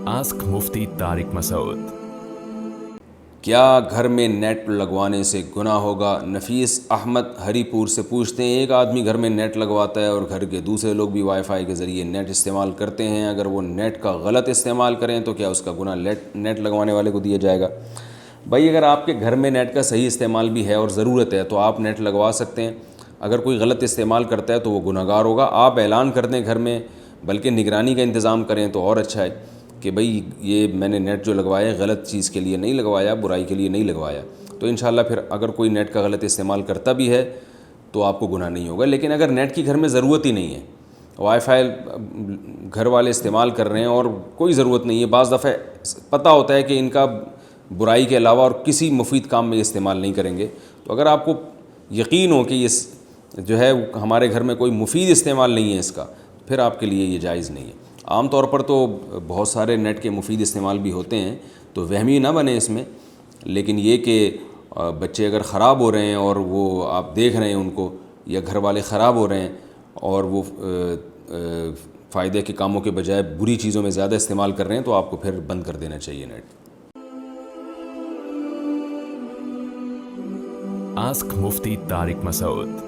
Ask मुफ्ती तारिक मसूद। क्या घर में नेट लगवाने से गुनाह होगा? नफीस अहमद हरीपुर से पूछते हैं, एक आदमी घर में नेट लगवाता है और घर के दूसरे लोग भी वाईफाई के ज़रिए नेट इस्तेमाल करते हैं, अगर वो नेट का गलत इस्तेमाल करें तो क्या उसका गुनाह नेट लगवाने वाले को दिया जाएगा? भाई, अगर आपके घर में नेट का सही इस्तेमाल भी है और ज़रूरत है तो आप नेट लगवा सकते हैं। अगर कोई गलत इस्तेमाल करता है तो वो गुनहगार होगा। आप ऐलान कर दें घर में, बल्कि निगरानी का इंतज़ाम करें तो और अच्छा है कि भाई ये मैंने नेट जो लगवाया गलत चीज़ के लिए नहीं लगवाया, बुराई के लिए नहीं लगवाया। तो इंशाल्लाह फिर अगर कोई नेट का गलत इस्तेमाल करता भी है तो आपको गुनाह नहीं होगा। लेकिन अगर नेट की घर में ज़रूरत ही नहीं है, वाईफाई घर वाले इस्तेमाल कर रहे हैं और कोई ज़रूरत नहीं है, बाज़ दफ़े पता होता है कि इनका बुराई के अलावा और किसी मुफीद काम में इस्तेमाल नहीं करेंगे, तो अगर आपको यकीन हो कि इस जो है हमारे घर में कोई मुफीद इस्तेमाल नहीं है इसका, फिर आपके लिए ये जायज़ नहीं है। आम तौर पर तो बहुत सारे नेट के मुफीद इस्तेमाल भी होते हैं, तो वहमी ना बने इसमें। लेकिन ये कि बच्चे अगर ख़राब हो रहे हैं और वो आप देख रहे हैं उनको, या घर वाले ख़राब हो रहे हैं और वो फ़ायदे के कामों के बजाय बुरी चीज़ों में ज़्यादा इस्तेमाल कर रहे हैं, तो आपको फिर बंद कर देना चाहिए नेट। आस्क मुफ्ती तारिक मसूद।